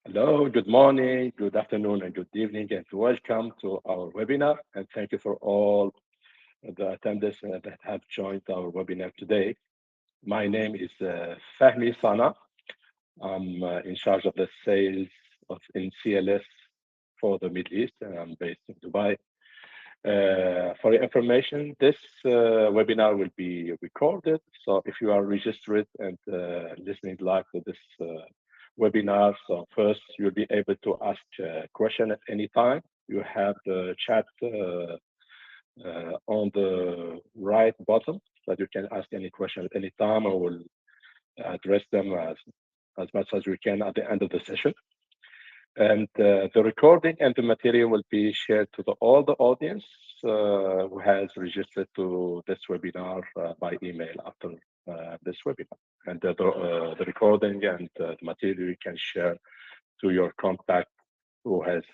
Hello, good morning, good afternoon, and good evening, and welcome to our webinar. And thank you for all the attendees that have joined our webinar today. My name is Fahmi Sana. I'm in charge of the sales in CLS for the Middle East, and I'm based in Dubai. For your information, this webinar will be recorded. So if you are registered and listening live to this webinar, so first you'll be able to ask a question at any time. You have the chat on the right bottom that you can ask any question at any time. I will address them as much as we can at the end of the session. And the recording and the material will be shared to all the audience who has registered to this webinar by email after this webinar. And the recording and the material you can share to your contact who has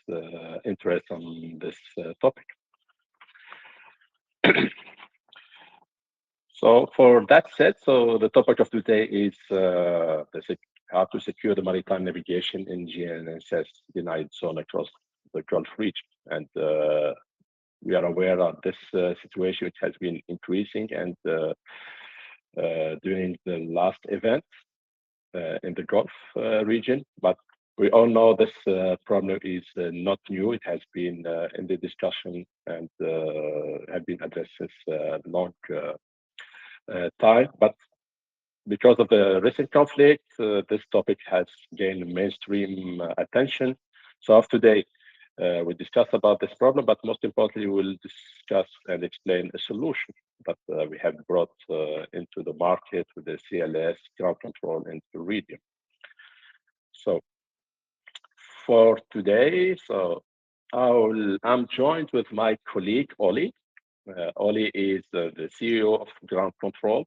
interest on this topic. So for that said, so the topic of today is how to secure the maritime navigation in GNSS denied zone across the Gulf region. And we are aware of this situation, which has been increasing and during the last event in the Gulf region. But we all know this problem is not new. It has been in the discussion and have been addressed since long time. But because of the recent conflict, this topic has gained mainstream attention. So today, we discuss about this problem, but most importantly, we'll discuss and explain a solution that we have brought into the market with the CLS, ground control, and Iridium. So for today, I'm joined with my colleague, Oli. Oli is the CEO of Ground Control.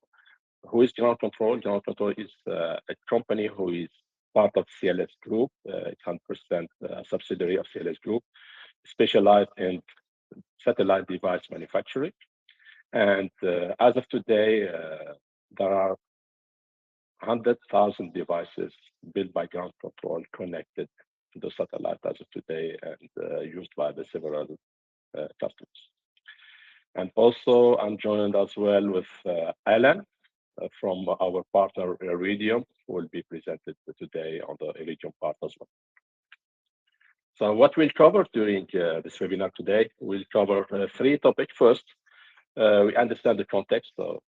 Who is Ground Control? Ground Control is a company who is part of CLS Group. It's 100% subsidiary of CLS Group, specialized in satellite device manufacturing. And as of today, there are 100,000 devices built by Ground Control connected to the satellite as of today and used by the several customers. And also, I'm joined as well with Alan from our partner Iridium, who will be presented today on the Iridium part as well. So what we'll cover during this webinar today, we'll cover three topics. First, we understand the context. So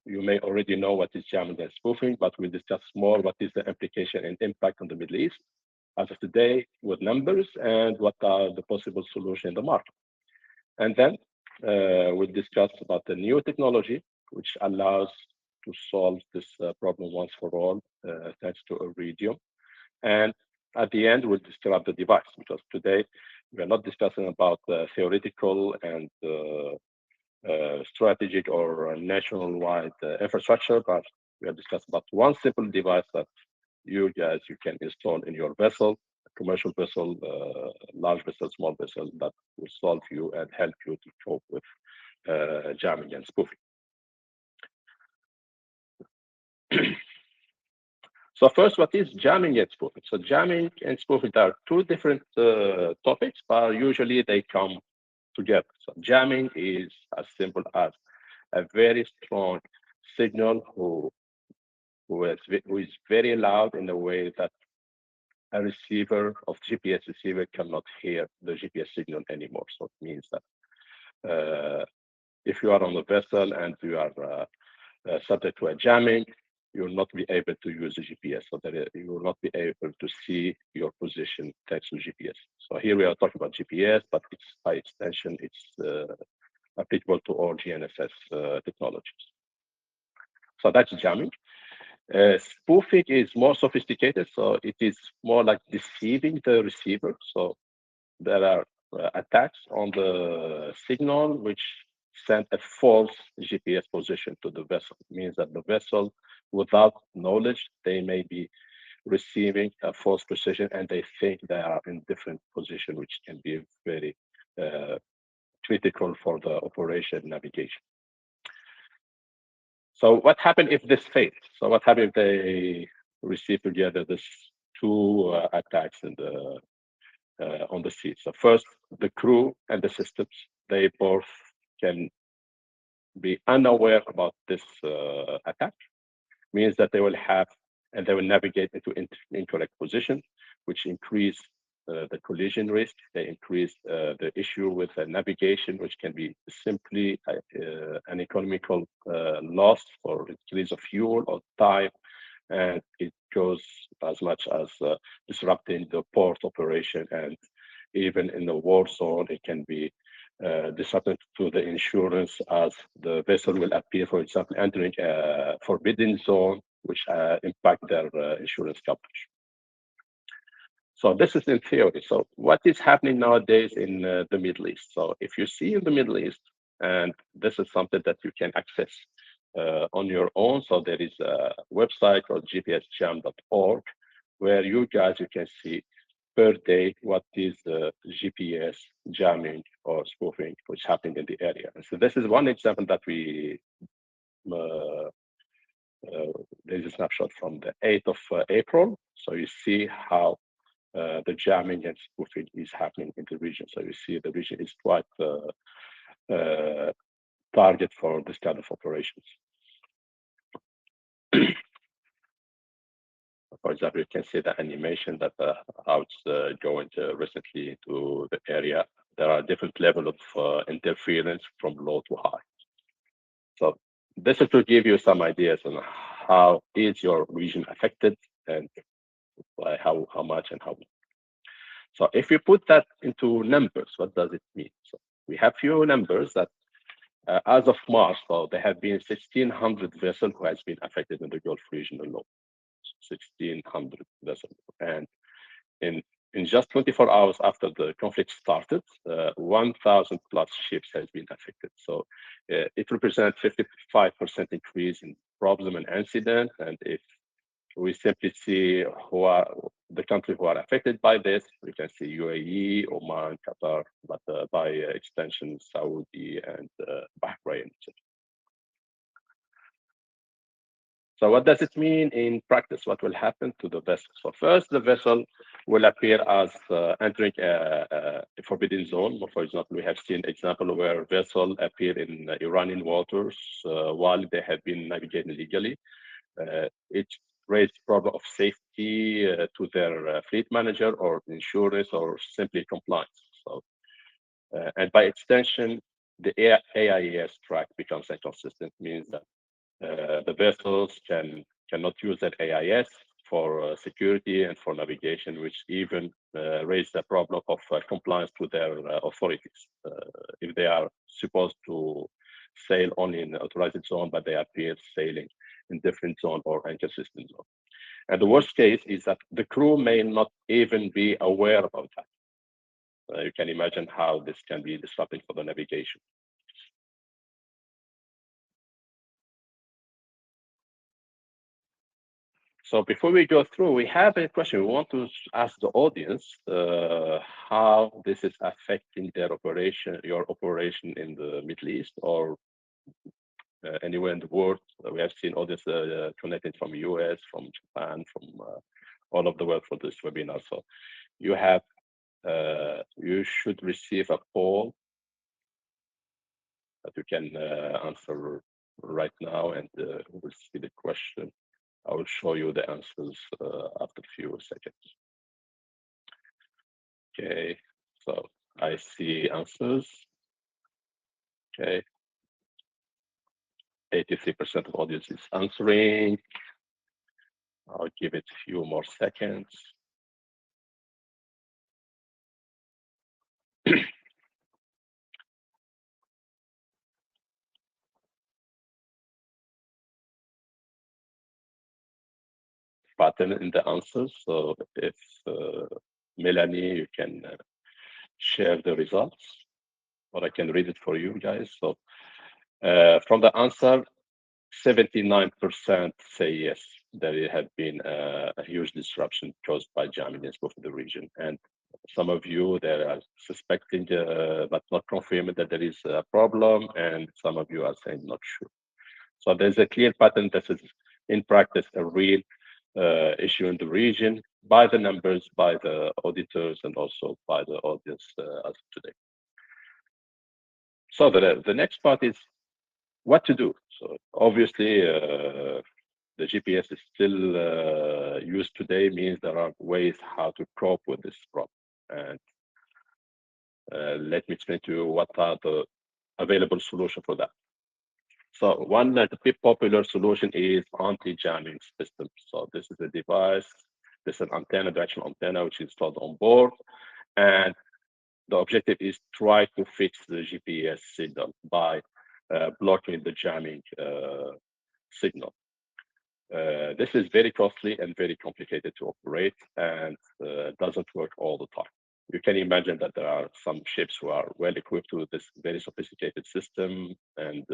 you may already know what is jamming and spoofing, but we'll discuss more what is the implication and impact on the Middle East as of today with numbers and what are the possible solutions in the market. And then we'll discuss about the new technology, which allows to solve this problem once for all, thanks to Iridium. And at the end, we'll describe the device, because today we are not discussing about theoretical and strategic or national-wide infrastructure, but we are discussing about one simple device that you can install in your vessel, commercial vessel, large vessel, small vessel, that will solve you and help you to cope with jamming and spoofing. So first, what is jamming and spoofing? So jamming and spoofing are two different topics, but usually they come together. So jamming is as simple as a very strong signal who is very loud in a way that a receiver of GPS receiver cannot hear the GPS signal anymore. So it means that if you are on the vessel and you are subject to a jamming, you will not be able to use the GPS, so that you will not be able to see your position thanks to GPS. So here we are talking about GPS, but it's by extension, it's applicable to all GNSS technologies. So that's jamming. Spoofing is more sophisticated, so it is more like deceiving the receiver. So there are attacks on the signal which send a false GPS position to the vessel. It means that the vessel, without knowledge, they may be receiving a false position and they think they are in different position, which can be very critical for the operation navigation. So what happens if this fails? So what happens if they receive together this two attacks in the on the sea. So first, the crew and the systems, they both can be unaware about this attack, means that they will have and they will navigate into incorrect position, which increase the collision risk. They increase the issue with navigation, which can be simply an economical loss or increase of fuel or time, and it goes as much as disrupting the port operation, and even in the war zone, it can be disrupted to the insurance as the vessel will appear, for example, entering a forbidden zone, which impact their insurance coverage. So this is in theory. So what is happening nowadays in the Middle East? So if you see in the Middle East, and this is something that you can access on your own. So there is a website called gpsjam.org, where you can see per day what is the GPS jamming or spoofing which happened in the area. And so this is one example that we there's a snapshot from the 8th of April. So you see how the jamming and spoofing is happening in the region. So you see the region is quite target for this kind of operations. For example, you can see the animation that how it's going recently to the area. There are different levels of interference from low to high. So this is to give you some ideas on how is your region affected and by how much and how much. So if you put that into numbers, what does it mean? So we have few numbers that as of March, so there have been 1,600 vessels who has been affected in the Gulf region alone. 1,600 vessels. And in just 24 hours after the conflict started, 1,000 plus ships has been affected. So it represents 55% increase in problem and incident. And if we simply see who are the countries who are affected by this, we can see UAE, Oman, Qatar, but by extension, Saudi and Bahrain. So what does it mean in practice? What will happen to the vessel? So first, the vessel will appear as entering a forbidden zone. For example, we have seen example where vessel appear in Iranian waters while they have been navigating legally. It raised problem of safety to their fleet manager or insurance or simply compliance. So, and by extension, the AIS track becomes inconsistent, means that the vessels cannot use that AIS for security and for navigation, which even raise the problem of compliance with their authorities. If they are supposed to sail only in the authorized zone, but they appear sailing in different zone or inconsistent zone. And the worst case is that the crew may not even be aware about that. You can imagine how this can be disrupting for the navigation. So before we go through, we have a question. We want to ask the audience how this is affecting their operation, your operation in the Middle East or anywhere in the world. We have seen audience connected from US, from Japan, from all of the world for this webinar. So you have, you should receive a poll that you can answer right now, and we'll see the question. I will show you the answers after a few seconds. Okay, so I see answers. Okay, 83% of audience is answering. I'll give it a few more seconds. Pattern in the answers. So if Melanie, you can share the results, or I can read it for you guys. So from the answer, 79% say yes, there have been a huge disruption caused by jamming and spoofing the region. And some of you that are suspecting but not confirming that there is a problem, and some of you are saying not sure. So there's a clear pattern that is in practice a real issue in the region. by the numbers, by the auditors, and also by the audience as of today. So the next part is what to do. So obviously, the GPS is still used today, means there are ways how to cope with this problem. And let me explain to you what are the available solution for that. So one the big popular solution is anti-jamming system. So this is a device, this is an antenna, directional antenna, which is installed on board. And the objective is try to fix the GPS signal by blocking the jamming signal. This is very costly and very complicated to operate and doesn't work all the time. You can imagine that there are some ships who are well equipped with this very sophisticated system and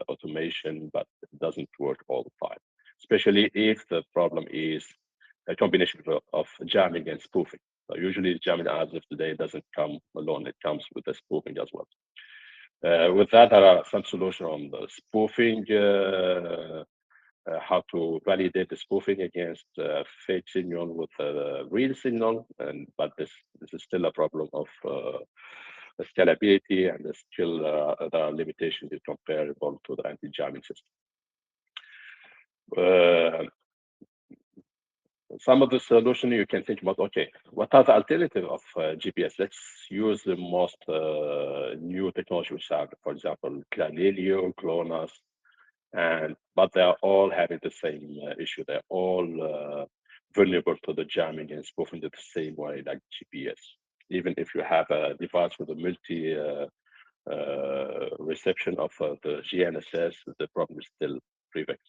automation, but it doesn't work all the time, especially if the problem is a combination of jamming and spoofing. So usually jamming as of today doesn't come alone, it comes with the spoofing as well. With that, there are some solutions on the spoofing, how to validate the spoofing against fake signal with a real signal, but this is still a problem of scalability, and there's still there are limitations comparable to the anti-jamming system. Some of the solution you can think about, okay, what are the alternative of GPS? Let's use the most new technology which are, for example, Galileo, GLONASS, but they are all having the same issue. They're all vulnerable to the jamming and spoofing in the same way like GPS. Even if you have a device with a multi reception of the GNSS, the problem is still prevalent.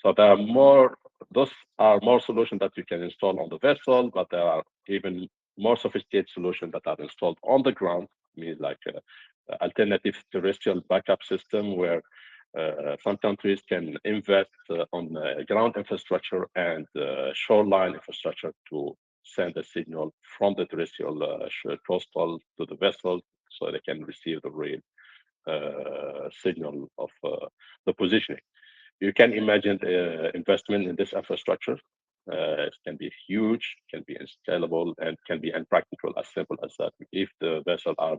So there are more, those are more solutions that you can install on the vessel, but there are even more sophisticated solutions that are installed on the ground, means like alternative terrestrial backup system where some countries can invest on ground infrastructure and shoreline infrastructure to send a signal from the terrestrial coastal to the vessel so they can receive the real signal of the positioning. You can imagine the investment in this infrastructure. It can be huge, can be installable, and can be impractical, as simple as that. If the vessel are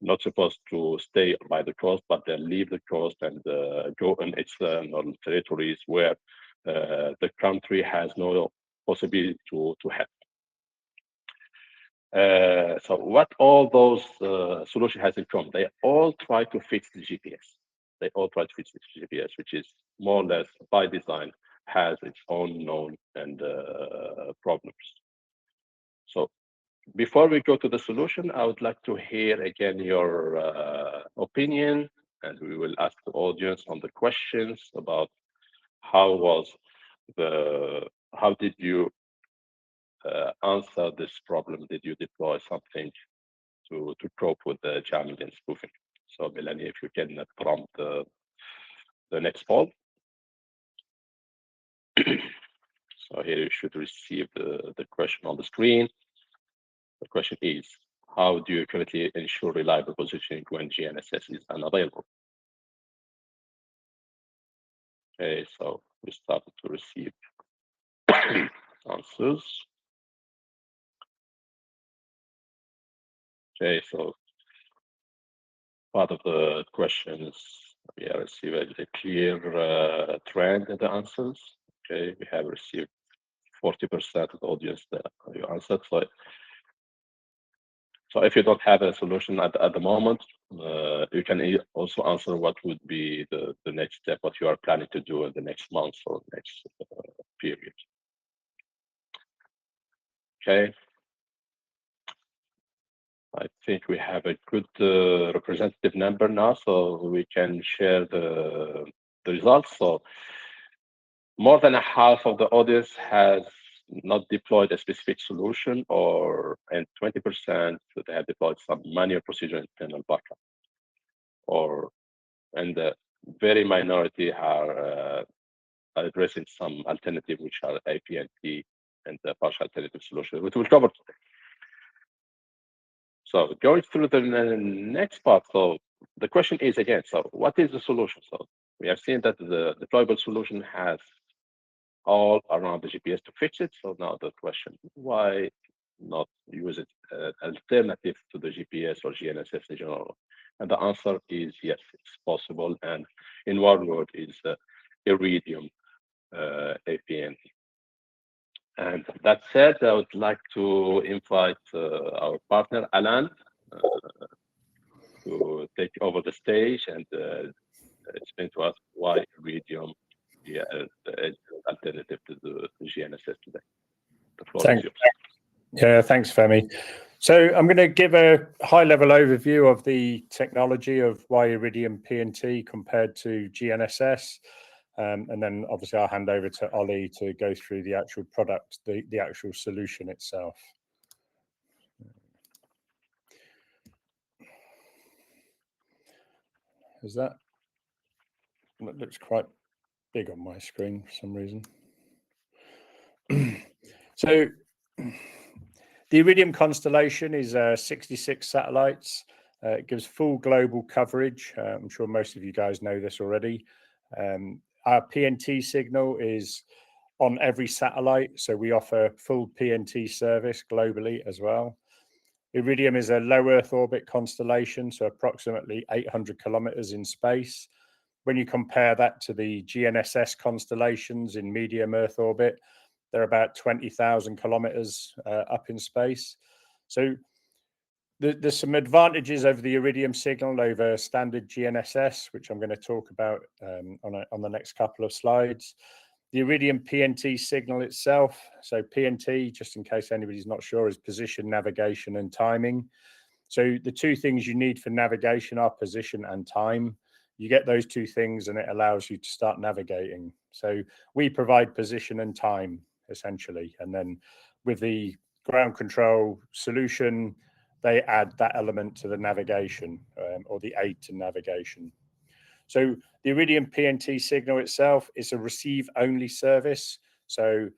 not supposed to stay by the coast, but then leave the coast and go in external territories where the country has no possibility to help. So what all those solutions has in common? They all try to fix the GPS. They all try to fix the GPS, which is more or less by design has its own known and problems. So before we go to the solution, I would like to hear again your opinion, and we will ask the audience on the questions about how did you answer this problem? Did you deploy something to cope with the jamming and spoofing? So Melanie, if you can prompt the next poll. So here you should receive the question on the screen. The question is, how do you currently ensure reliable positioning when GNSS is unavailable? Okay, so we started to receive answers. Okay, so part of the questions, we have received a clear trend in the answers. Okay, we have received 40% of the audience that you answered. So if you don't have a solution at the moment, you can also answer what would be the next step, what you are planning to do in the next month or next period. Okay. I think we have a good representative number now, so we can share the results. So more than a half of the audience has not deployed a specific solution, and 20% they have deployed some manual procedure internal backup, and the very minority are addressing some alternative, which are APNT and the partial alternative solution, which we'll cover today. So going through the next part, so the question is again, so what is the solution? So we have seen that the deployable solution has all around the GPS to fix it. So now the question, why not use it alternative to the GPS or GNSS in general? And the answer is yes, it's possible. And in one word is Iridium APN. And that said, I would like to invite our partner, Alan, to take over the stage and explain to us why Iridium is an alternative to the GNSS today. The floor is yours. Yeah, thanks, Femi. So I'm going to give a high-level overview of the technology of why Iridium PNT compared to GNSS. And then obviously I'll hand over to Ollie to go through the actual product, the actual solution itself. That looks quite big on my screen for some reason. So the Iridium constellation is 66 satellites. It gives full global coverage. I'm sure most of you guys know this already. Our PNT signal is on every satellite, so we offer full PNT service globally as well. Iridium is a low Earth orbit constellation, so approximately 800 kilometers in space. When you compare that to the GNSS constellations in medium Earth orbit, they're about 20,000 kilometers up in space. So there's some advantages over the Iridium signal over standard GNSS, which I'm going to talk about on the next couple of slides. The Iridium PNT signal itself, so PNT, just in case anybody's not sure, is position, navigation, and timing. So the two things you need for navigation are position and time. You get those two things and it allows you to start navigating. So we provide position and time, essentially. And then with the ground control solution, they add that element to the navigation or the aid to navigation. So the Iridium PNT signal itself is a receive-only service. So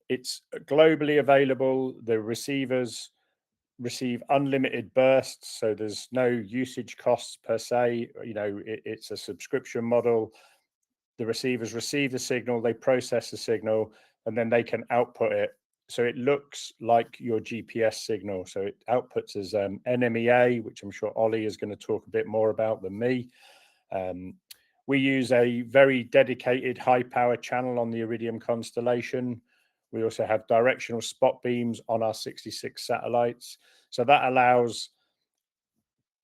it's globally available. The receivers receive unlimited bursts, so there's no usage costs per se. You know, it's a subscription model. The receivers receive the signal, they process the signal, and then they can output it. So it looks like your GPS signal. So it outputs as NMEA, which I'm sure Ollie is going to talk a bit more about than me. We use a very dedicated high power channel on the Iridium constellation. We also have directional spot beams on our 66 satellites. So that allows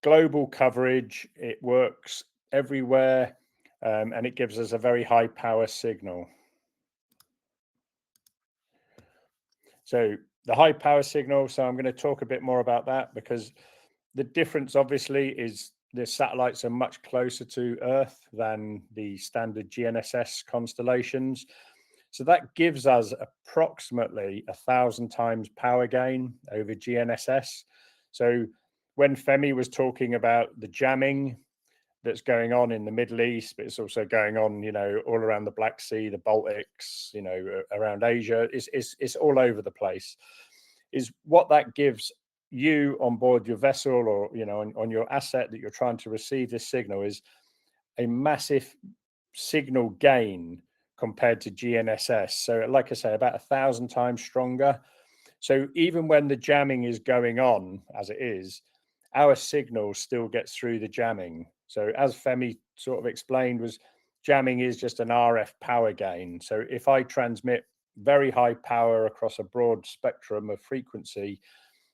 global coverage. It works everywhere, and it gives us a very high power signal. So the high power signal, so I'm going to talk a bit more about that because the difference obviously is the satellites are much closer to Earth than the standard GNSS constellations. So that gives us approximately 1,000 times power gain over GNSS. So when Femi was talking about the jamming that's going on in the Middle East, but it's also going on, you know, all around the Black Sea, the Baltics, you know, around Asia, it's all over the place. Is what that gives you on board your vessel or, you know, on your asset that you're trying to receive this signal is a massive signal gain compared to GNSS. So like I say, about 1,000 times stronger. So even when the jamming is going on, as it is, our signal still gets through the jamming. So as Femi sort of explained, was jamming is just an RF power gain. So if I transmit very high power across a broad spectrum of frequency,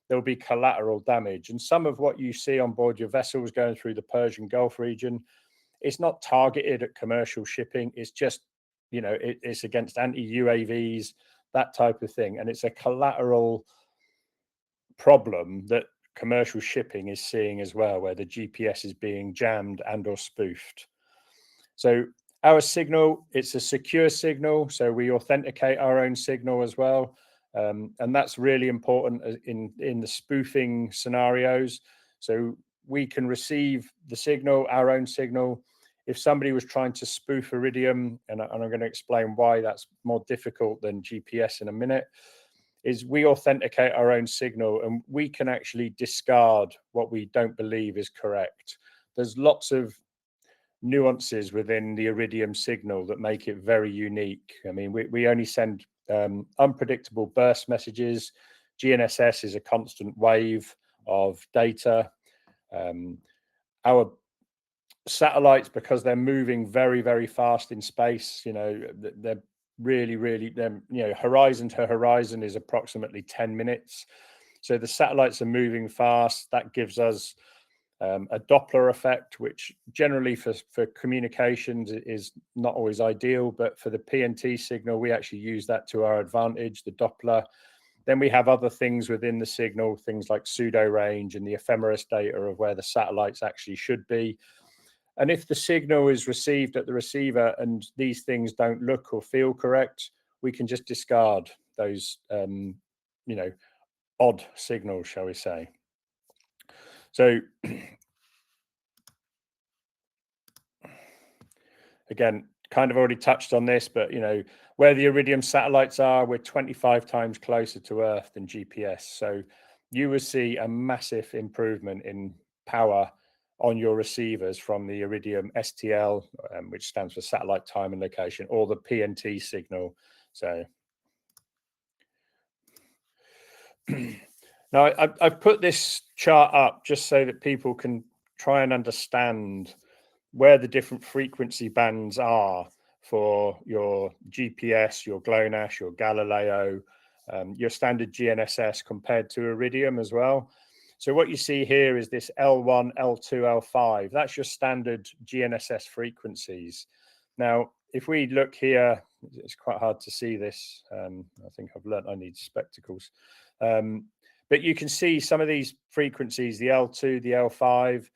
there'll be collateral damage. And some of what you see on board your vessels going through the Persian Gulf region, it's not targeted at commercial shipping. It's just, you know, it's against anti-UAVs, that type of thing. And it's a collateral problem that commercial shipping is seeing as well, where the GPS is being jammed and or spoofed. So our signal, it's a secure signal. So we authenticate our own signal as well. And that's really important in the spoofing scenarios. So we can receive the signal, our own signal. If somebody was trying to spoof Iridium, and I'm going to explain why that's more difficult than GPS in a minute, is we authenticate our own signal and we can actually discard what we don't believe is correct. There's lots of nuances within the Iridium signal that make it very unique. I mean, we only send unpredictable burst messages. GNSS is a constant wave of data. Our satellites, because they're moving very, very fast in space, they're really, horizon to horizon is approximately 10 minutes. So the satellites are moving fast. That gives us a Doppler effect, which generally for communications is not always ideal, but for the PNT signal, we actually use that to our advantage, the Doppler. Then we have other things within the signal, things like pseudo range and the ephemeris data of where the satellites actually should be. And if the signal is received at the receiver and these things don't look or feel correct, we can just discard those, odd signals, shall we say. So again, kind of already touched on this, but where the Iridium satellites are, we're 25 times closer to Earth than GPS. So you will see a massive improvement in power on your receivers from the Iridium STL, which stands for satellite time and location, or the PNT signal. So now I've put this chart up just so that people can try and understand where the different frequency bands are for your GPS, your GLONASS, your Galileo, your standard GNSS compared to Iridium as well. So what you see here is this L1, L2, L5. That's your standard GNSS frequencies. Now, if we look here, it's quite hard to see this. I think I've learned I need spectacles. But you can see some of these frequencies, the L2, the L5,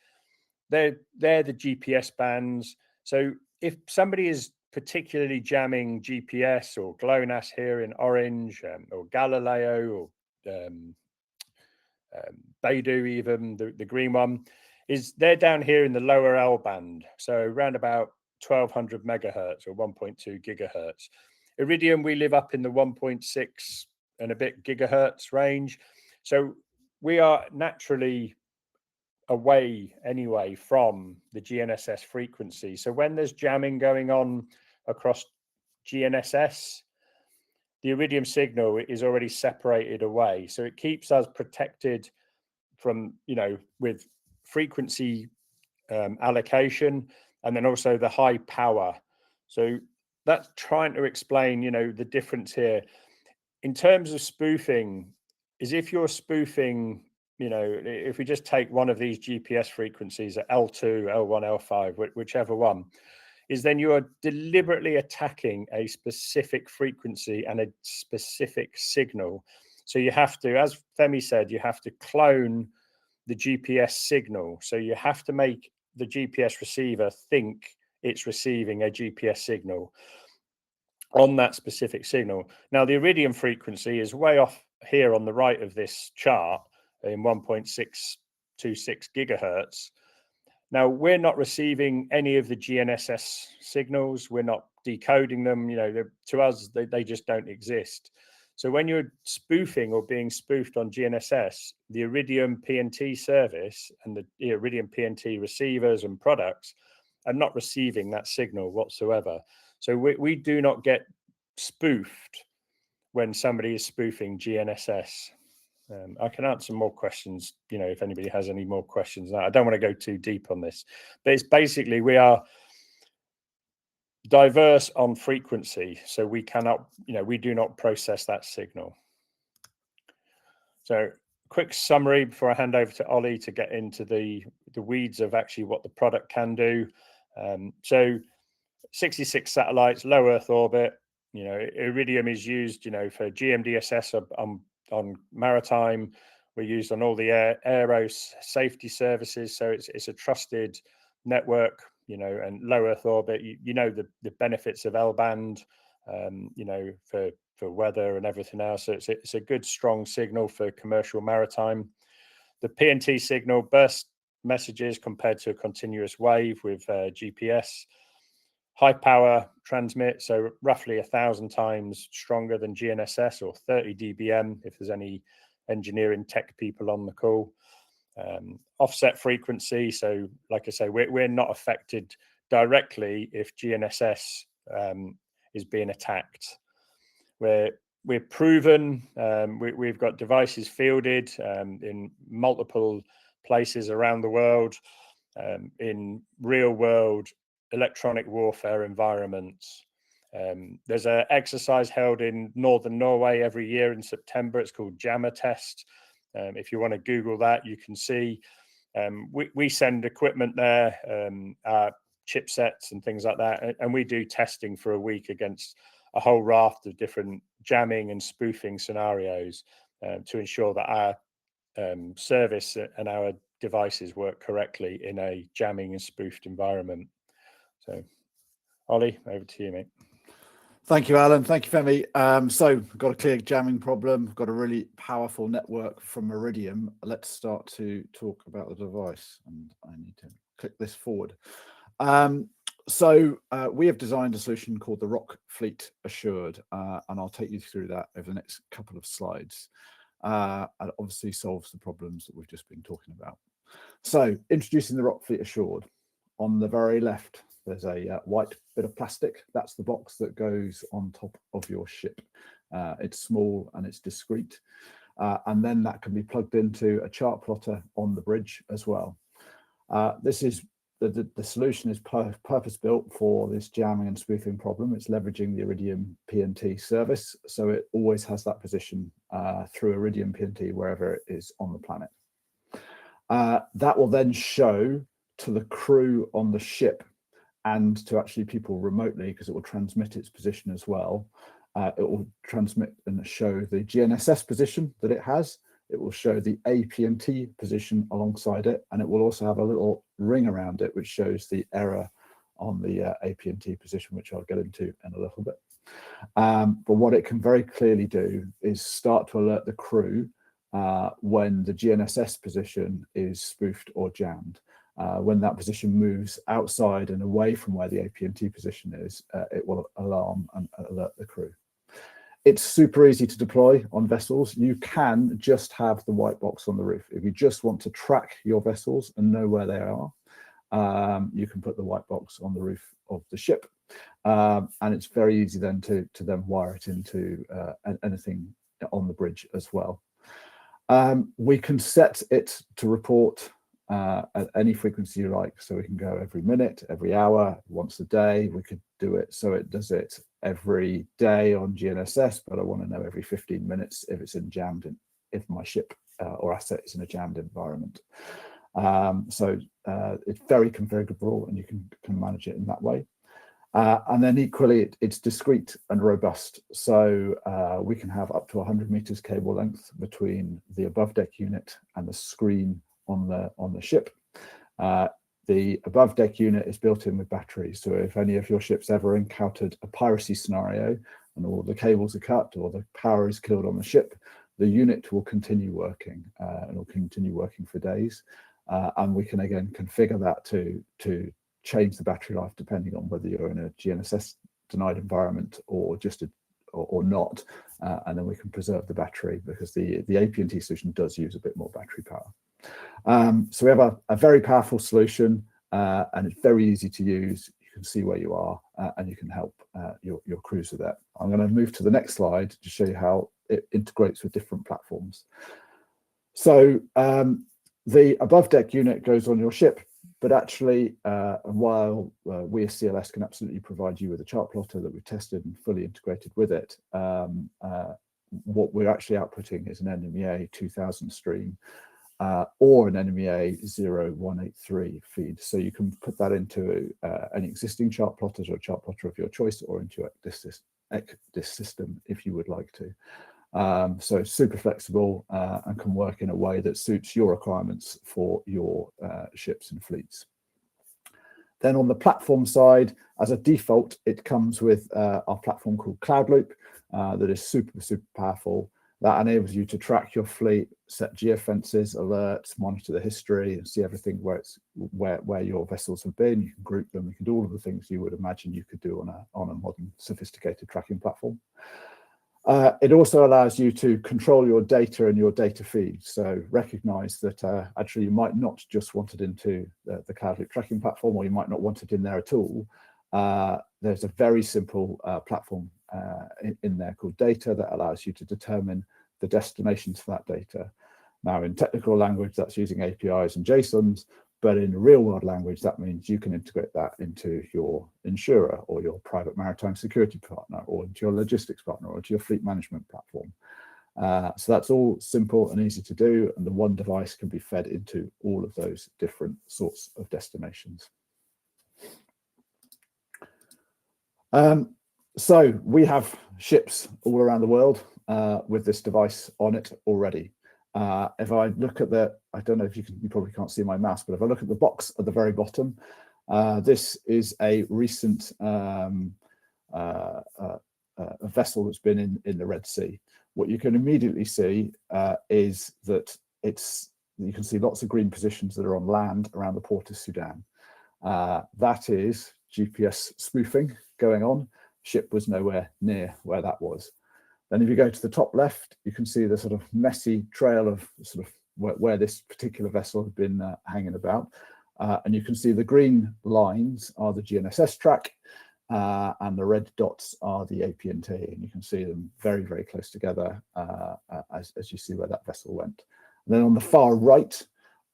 they're the GPS bands. So if somebody is particularly jamming GPS or GLONASS here in orange, or Galileo, or Beidou, even the green one, is they're down here in the lower L band, so around about 1200 megahertz or 1.2 gigahertz. Iridium, we live up in the 1.6 and a bit gigahertz range, so we are naturally away anyway from the GNSS frequency. So when there's jamming going on across GNSS, the Iridium signal is already separated away. So it keeps us protected from, with frequency allocation, and then also the high power. So that's trying to explain, the difference here. In terms of spoofing, is if you're spoofing, if we just take one of these GPS frequencies at L2, L1, L5, whichever one, is then you are deliberately attacking a specific frequency and a specific signal. So you have to, as Femi said, you have to clone the GPS signal. So you have to make the GPS receiver think it's receiving a GPS signal on that specific signal. Now, the Iridium frequency is way off here on the right of this chart in 1.626 gigahertz. Now, we're not receiving any of the GNSS signals. We're not decoding them. To us, they just don't exist. So when you're spoofing or being spoofed on GNSS, the Iridium PNT service and the Iridium PNT receivers and products are not receiving that signal whatsoever. So we do not get spoofed when somebody is spoofing GNSS. I can answer more questions, if anybody has any more questions. I don't want to go too deep on this, but it's basically we are diverse on frequency, so we cannot, we do not process that signal. So quick summary before I hand over to Ollie to get into the weeds of actually what the product can do. So 66 satellites, low Earth orbit. Iridium is used, for GMDSS on Maritime. We're used on all the aero safety services. So it's a trusted network, and low Earth orbit. The benefits of L-band, for weather and everything else. So it's a good, strong signal for commercial maritime. The PNT signal burst messages compared to a continuous wave with GPS. High power transmit, so roughly 1,000 times stronger than GNSS, or 30 dBm if there's any engineering tech people on the call. Offset frequency, so like I say, we're not affected directly if GNSS is being attacked. We're proven. We've got devices fielded in multiple places around the world, in real world electronic warfare environments. There's an exercise held in northern Norway every year in September. It's called Jammer Test. If you want to Google that, you can see. We send equipment there, our chipsets and things like that, and we do testing for a week against a whole raft of different jamming and spoofing scenarios to ensure that our service and our devices work correctly in a jamming and spoofed environment. So, Ollie, over to you, mate. Thank you, Alan. Thank you, Femi. So we've got a clear jamming problem. We've got a really powerful network from Iridium. Let's start to talk about the device. And I need to click this forward. So we have designed a solution called the RockFLEET Assured, and I'll take you through that over the next couple of slides. And obviously solves the problems that we've just been talking about. So introducing the RockFLEET Assured. On the very left, there's a white bit of plastic. That's the box that goes on top of your ship. It's small and it's discreet. And then that can be plugged into a chart plotter on the bridge as well. This is the solution is purpose-built for this jamming and spoofing problem. It's leveraging the Iridium PNT service, so it always has that position through Iridium PNT wherever it is on the planet. That will then show to the crew on the ship and to actually people remotely, because it will transmit its position as well. It will transmit and show the GNSS position that it has. It will show the APNT position alongside it, and it will also have a little ring around it which shows the error on the APNT position, which I'll get into in a little bit. But what it can very clearly do is start to alert the crew when the GNSS position is spoofed or jammed. When that position moves outside and away from where the APNT position is, it will alarm and alert the crew. It's super easy to deploy on vessels. You can just have the white box on the roof. If you just want to track your vessels and know where they are, you can put the white box on the roof of the ship. And it's very easy then to then wire it into anything on the bridge as well. We can set it to report at any frequency you like. So we can go every minute, every hour, once a day. We could do it so it does it every day on GNSS, but I want to know every 15 minutes if it's if my ship or asset is in a jammed environment. So it's very configurable, and you can manage it in that way. And then equally, it's discrete and robust. So we can have up to 100 meters cable length between the above deck unit and the screen on the ship. The above deck unit is built in with batteries. So if any of your ships ever encountered a piracy scenario and all the cables are cut or the power is killed on the ship, the unit will continue working and will continue working for days. And we can again configure that to change the battery life depending on whether you're in a GNSS denied environment or or not. And then we can preserve the battery because the APNT solution does use a bit more battery power. So we have a very powerful solution, and it's very easy to use. You can see where you are, and you can help your crews with that. I'm going to move to the next slide to show you how it integrates with different platforms. So the above deck unit goes on your ship, but actually, while we as CLS can absolutely provide you with a chart plotter that we've tested and fully integrated with it, what we're actually outputting is an NMEA 2000 stream or an NMEA 0183 feed. So you can put that into any existing chart plotters or a chart plotter of your choice, or into this system if you would like to. So super flexible and can work in a way that suits your requirements for your ships and fleets. Then on the platform side, as a default, it comes with our platform called Cloudloop that is super powerful. That enables you to track your fleet, set geofences, alerts, monitor the history, and see everything where your vessels have been. You can group them. You can do all of the things you would imagine you could do on a modern, sophisticated tracking platform. It also allows you to control your data and your data feed. So recognize that actually you might not just want it into the CloudLoop tracking platform, or you might not want it in there at all. There's a very simple platform in there called data that allows you to determine the destinations for that data. Now, in technical language, that's using APIs and JSONs, but in real world language, that means you can integrate that into your insurer or your private maritime security partner, or into your logistics partner, or into your fleet management platform. So that's all simple and easy to do, and the one device can be fed into all of those different sorts of destinations. So we have ships all around the world with this device on it already. If I look at I don't know if you probably can't see my mouse, but if I look at the box at the very bottom, this is a recent a vessel that's been in the Red Sea. What you can immediately see is that you can see lots of green positions that are on land around the port of Sudan. That is GPS spoofing going on. Ship was nowhere near where that was. Then if you go to the top left, you can see the sort of messy trail of sort of where this particular vessel had been hanging about. And you can see the green lines are the GNSS track, and the red dots are the APNT. And you can see them very, very close together as you see where that vessel went. And then on the far right,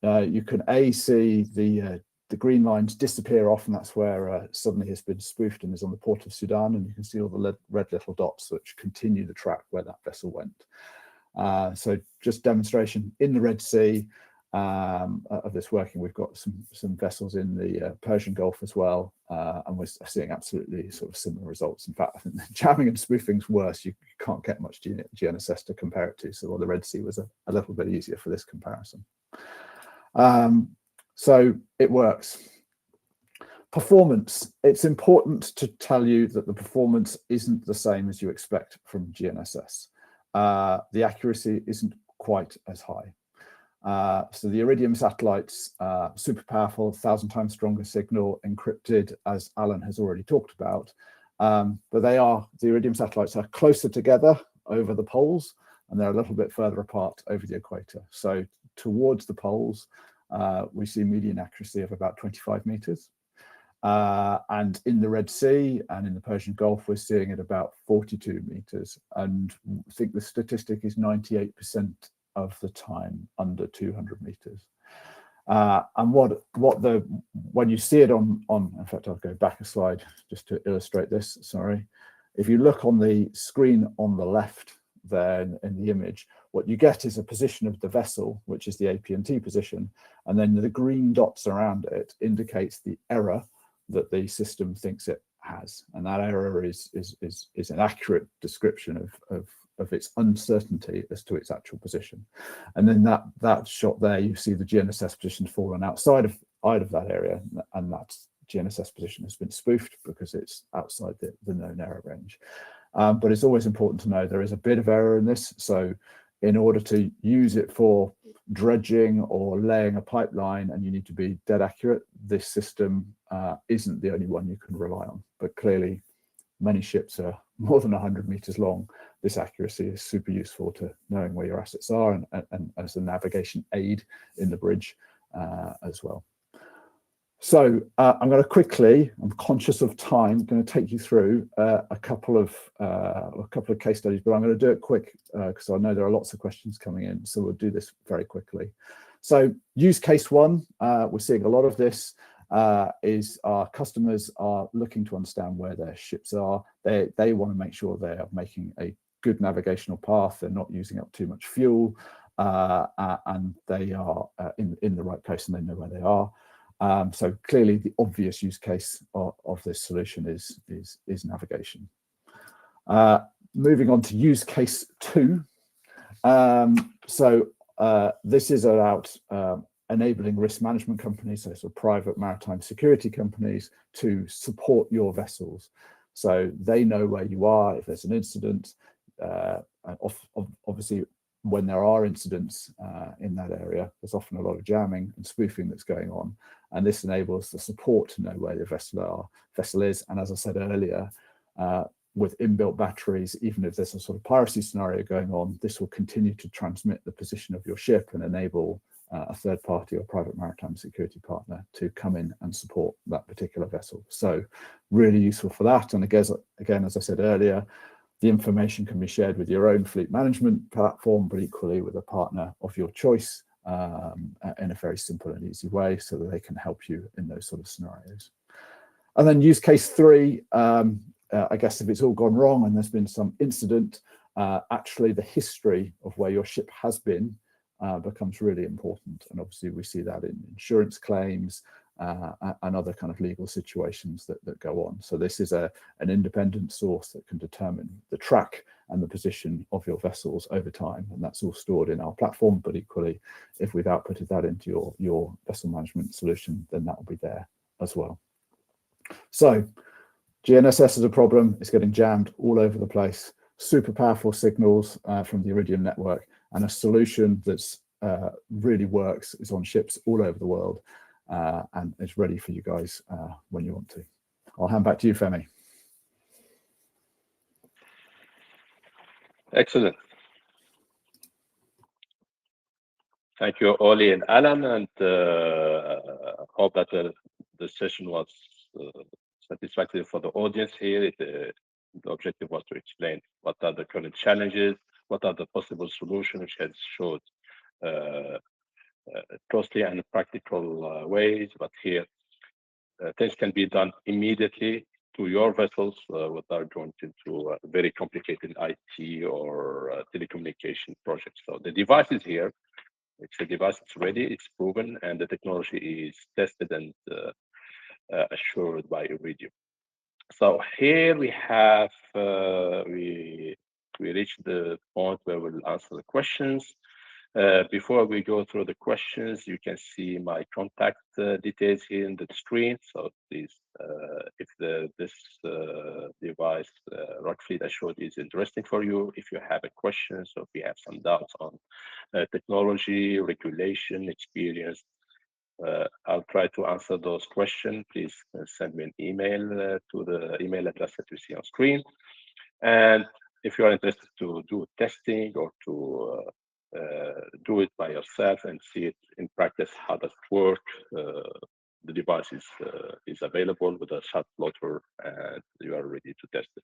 you can see the green lines disappear off, and that's where suddenly has been spoofed and is on the port of Sudan, and you can see all the red little dots which continue the track where that vessel went. So just demonstration in the Red Sea of this working. We've got some vessels in the Persian Gulf as well, and we're seeing absolutely sort of similar results. In fact, I think jamming and spoofing's worse. You can't get much GNSS to compare it to, so the Red Sea was a little bit easier for this comparison. So it works. Performance. It's important to tell you that the performance isn't the same as you expect from GNSS. The accuracy isn't quite as high. So the Iridium satellites, super powerful, 1,000 times stronger signal, encrypted, as Alan has already talked about. But the Iridium satellites are closer together over the poles, and they're a little bit further apart over the equator. So towards the poles, we see median accuracy of about 25 meters. And in the Red Sea and in the Persian Gulf, we're seeing it about 42 meters. And I think the statistic is 98% of the time under 200 meters. And when you see it on, in fact, I'll go back a slide just to illustrate this, sorry. If you look on the screen on the left there in the image, what you get is a position of the vessel, which is the APNT position, and then the green dots around it indicates the error that the system thinks it has, and that error is an accurate description of its uncertainty as to its actual position. And then that shot there, you see the GNSS position fallen outside of that area, and that GNSS position has been spoofed because it's outside the known error range. But it's always important to know there is a bit of error in this. So in order to use it for dredging or laying a pipeline, and you need to be dead accurate, this system isn't the only one you can rely on. But clearly, many ships are more than 100 meters long. This accuracy is super useful to knowing where your assets are and as a navigation aid in the bridge as well. So I'm going to quickly, I'm conscious of time, going to take you through a couple of case studies, but I'm going to do it quick because I know there are lots of questions coming in, so we'll do this very quickly. So use case one, we're seeing a lot of this, is our customers are looking to understand where their ships are. They want to make sure they are making a good navigational path, they're not using up too much fuel, and they are in the right place and they know where they are. So clearly the obvious use case of this solution is navigation. Moving on to use case two. This is about enabling risk management companies, so private maritime security companies, to support your vessels. So they know where you are if there's an incident. Obviously, when there are incidents in that area, there's often a lot of jamming and spoofing that's going on. And this enables the support to know where the vessel is. And as I said earlier, with inbuilt batteries, even if there's a sort of piracy scenario going on, this will continue to transmit the position of your ship and enable a third party or private maritime security partner to come in and support that particular vessel. So really useful for that. And again, as I said earlier, the information can be shared with your own fleet management platform, but equally with a partner of your choice in a very simple and easy way so that they can help you in those sort of scenarios. And then use case 3, I guess if it's all gone wrong and there's been some incident, actually the history of where your ship has been becomes really important. And obviously we see that in insurance claims and other kind of legal situations that go on. So this is an independent source that can determine the track and the position of your vessels over time. And that's all stored in our platform, but equally, if we've outputted that into your vessel management solution, then that will be there as well. So GNSS is a problem. It's getting jammed all over the place. Super powerful signals from the Iridium network, and a solution that's really works is on ships all over the world and is ready for you guys when you want to. I'll hand back to you, Femi. Excellent. Thank you, Oli and Alan, and hope that the session was satisfactory for the audience here. The objective was to explain what are the current challenges, what are the possible solutions, which has showed costly and practical ways, but here things can be done immediately to your vessels without going into very complicated IT or telecommunication projects. So the device is here. It's a device, it's ready, it's proven, and the technology is tested and assured by Iridium. So here we have, we reached the point where we'll answer the questions. Before we go through the questions, you can see my contact details here in the screen. So please, if this device, RockFLEET Assured, is interesting for you, if you have a question, so if you have some doubts on technology, regulation, experience, I'll try to answer those questions. Please send me an email to the email address that you see on screen. And if you are interested to do testing or to do it by yourself and see it in practice, how does it work? The device is available with a shot plotter, and you are ready to test it.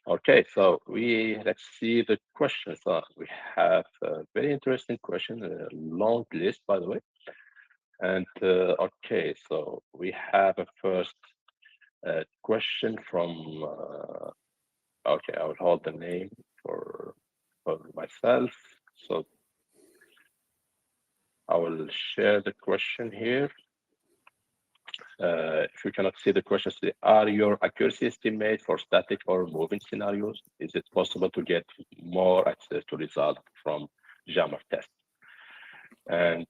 Okay, so let's see the questions. We have a very interesting question, a long list, by the way. And okay, so we have a first question from. Okay, I will hold the name for myself. So I will share the question here. If you cannot see the question, are your accuracy estimates for static or moving scenarios? Is it possible to get more access to results from jammer test? And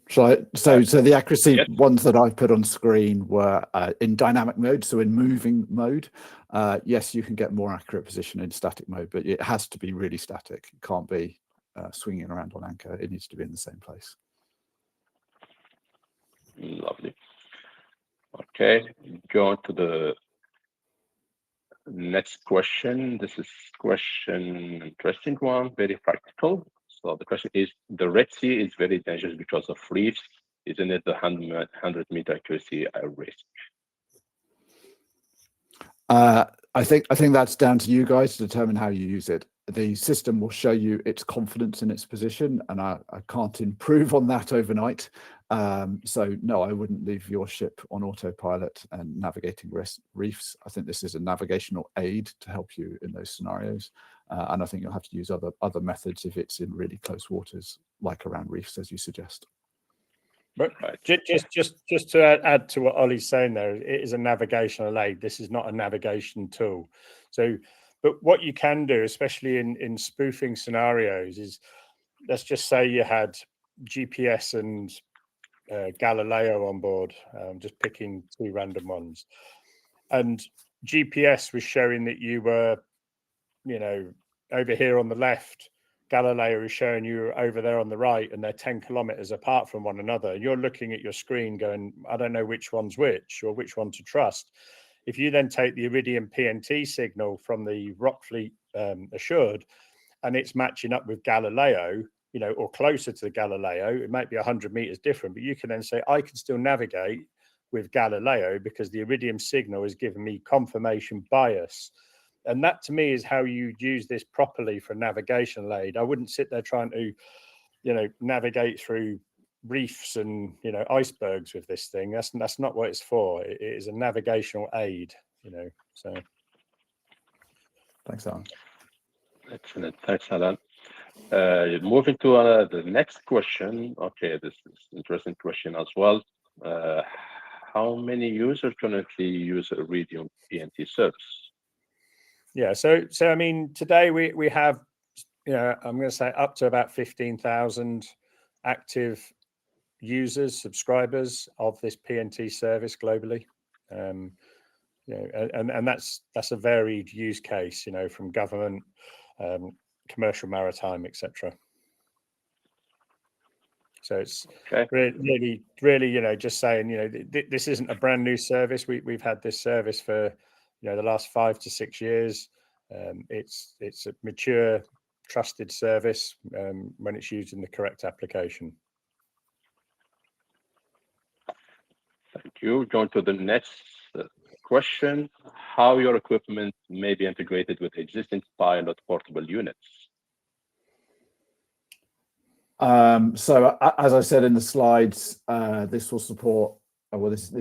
so the accuracy yes. ones that I put on screen were in dynamic mode, so in moving mode. Yes, you can get more accurate position in static mode, but it has to be really static. It can't be swinging around on anchor. It needs to be in the same place. Lovely. Okay, going to the next question. This is question interesting one, very practical. So the question is, the Red Sea is very dangerous because of reefs. Isn't it the 100-meter accuracy a risk? I think that's down to you guys to determine how you use it. The system will show you its confidence in its position, and I can't improve on that overnight. So no, I wouldn't leave your ship on autopilot and navigating reefs. I think this is a navigational aid to help you in those scenarios. And I think you'll have to use other methods if it's in really close waters, like around reefs, as you suggest. But just to add to what Ollie's saying there, it is a navigational aid. This is not a navigation tool. So, but what you can do, especially in spoofing scenarios, is let's just say you had GPS and Galileo on board, just picking two random ones, and GPS was showing that you were, over here on the left. Galileo is showing you over there on the right, and they're 10 kilometers apart from one another. You're looking at your screen going, I don't know which one's which or which one to trust. if you then take the Iridium PNT signal from the RockFLEET Assured, and it's matching up with Galileo, you know, or closer to the Galileo, it might be 100 meters different, but you can then say, I can still navigate with Galileo because the Iridium signal is giving me confirmation bias. And that to me is how you use this properly for navigational aid. I wouldn't sit there trying to, you know, navigate through reefs and, you know, icebergs with this thing. That's not what it's for. It is a navigational aid, you know. So Thanks, Alan. Excellent. Thanks, Alan. Moving to the next question. Okay, this is an interesting question as well. How many users currently use Iridium PNT service? Yeah, so I mean, today we have, you know, I'm going to say up to about 15,000 active users, subscribers of this PNT service globally. You know, and that's a varied use case, you know, from government, commercial, maritime, etc. So it's Okay. really, you know, just saying, you know, this isn't a brand new service. We've had this service for, you know, the last 5 to 6 years. It's a mature, trusted service when it's used in the correct application. Thank you. Going to the next question. How your equipment may be integrated with existing pilot portable units? So as I said in the slides, this will support, well, this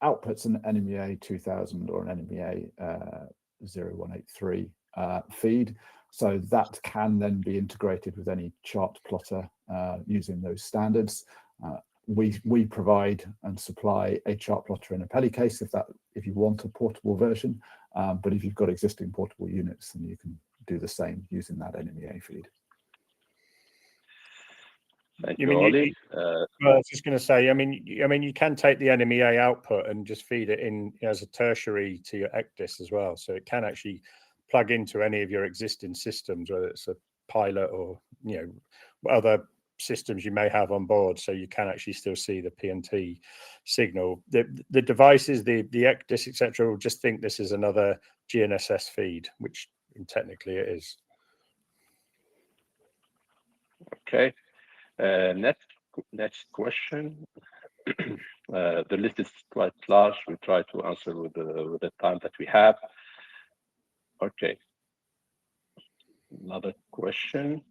outputs an NMEA 2000 or an NMEA 0183 feed. So that can then be integrated with any chart plotter using those standards. We provide and supply a chart plotter in a Peli case if you want a portable version. But if you've got existing portable units, then you can do the same using that NMEA feed. Thank you, Ollie. Well, I was just going to say, I mean, you can take the NMEA output and just feed it in as a tertiary to your ECDIS as well. So it can actually plug into any of your existing systems, whether it's a pilot or, you know, other systems you may have on board. So you can actually still see the PNT signal. The devices, the ECDIS, etc., will just think this is another GNSS feed, which technically it is. Okay. Next question. The list is quite large. We try to answer with the time that we have. Okay. Another question.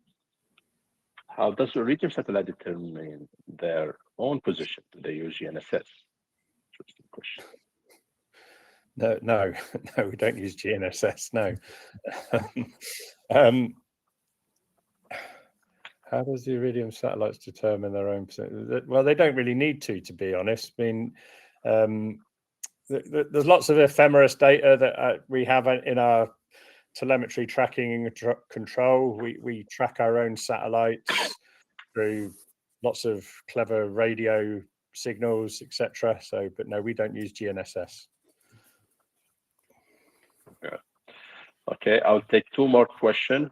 How does Iridium satellite determine their own position? Do they use GNSS? Interesting question. No, we don't use GNSS. No. How does the Iridium satellites determine their own position? Well, they don't really need to be honest. I mean, there's lots of ephemeris data that we have in our telemetry tracking and control. We track our own satellites through lots of clever radio signals, etc. So, but no, we don't use GNSS. Yeah. Okay, I'll take 2 more questions.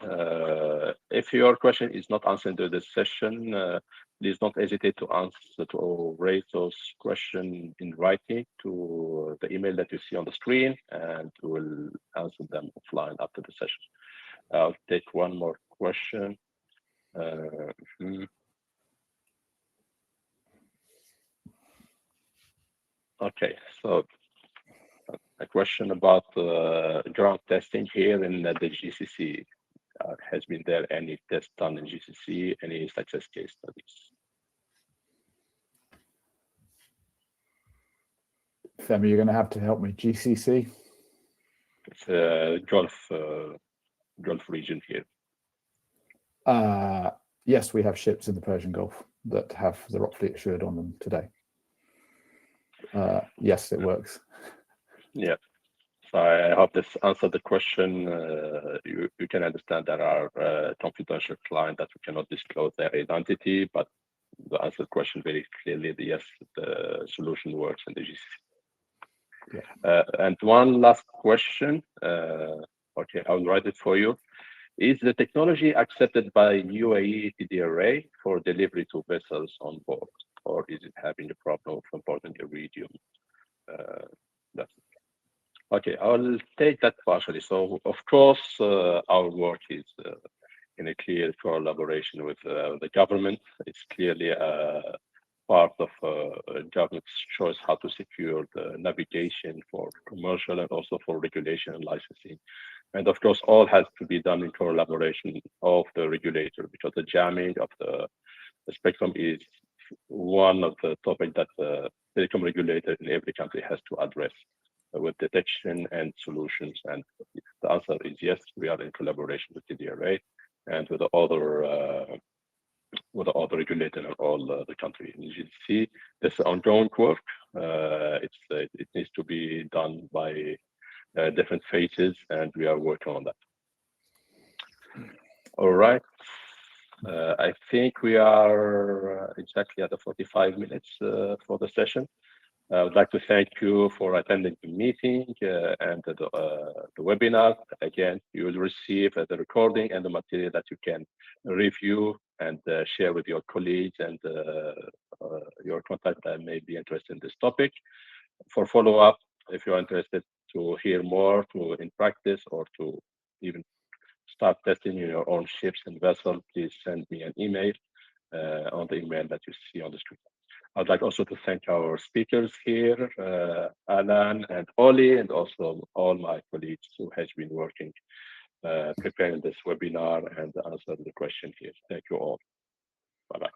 If your question is not answered during this session, please don't hesitate to answer to raise those questions in writing to the email that you see on the screen, and we'll answer them offline after the session. I'll take 1 more question. Okay, so a question about ground testing here in the GCC. Has been there any test done in GCC? Any success case studies? Femi, you're going to have to help me. GCC? It's Gulf region here. Yes, we have ships in the Persian Gulf that have the RockFLEET Assured on them today. Yes, it works. Yeah. So I hope this answered the question. You can understand there are confidential clients that we cannot disclose their identity, but the answer the question very clearly, yes, the solution works in the GCC. Yeah. And 1 last question. Okay, I'll write it for you. Is the technology accepted by UAE TDRA for delivery to vessels on board, or is it having a problem of importing Iridium? That's it. Okay, I'll take that partially. So, of course, our work is in a clear collaboration with the government. It's clearly part of government's choice how to secure the navigation for commercial and also for regulation and licensing. And of course, all has to be done in collaboration of the regulator, because the jamming of the spectrum is one of the topics that the telecom regulator in every country has to address with detection and solutions. And the answer is yes, we are in collaboration with the DRA and with the other regulator in all the country. And as you see, this is ongoing work. It needs to be done by different phases, and we are working on that. All right. I think we are exactly at the 45 minutes for the session. I would like to thank you for attending the meeting and the webinar. Again, you will receive the recording and the material that you can review and share with your colleagues and your contact that may be interested in this topic. For follow-up, if you're interested to hear more in practice or to even start testing your own ships and vessels, please send me an email on the email that you see on the screen. I'd like also to thank our speakers here, Alan and Oli, and also all my colleagues who has been working preparing this webinar and answering the question here. Thank you all. Bye-bye.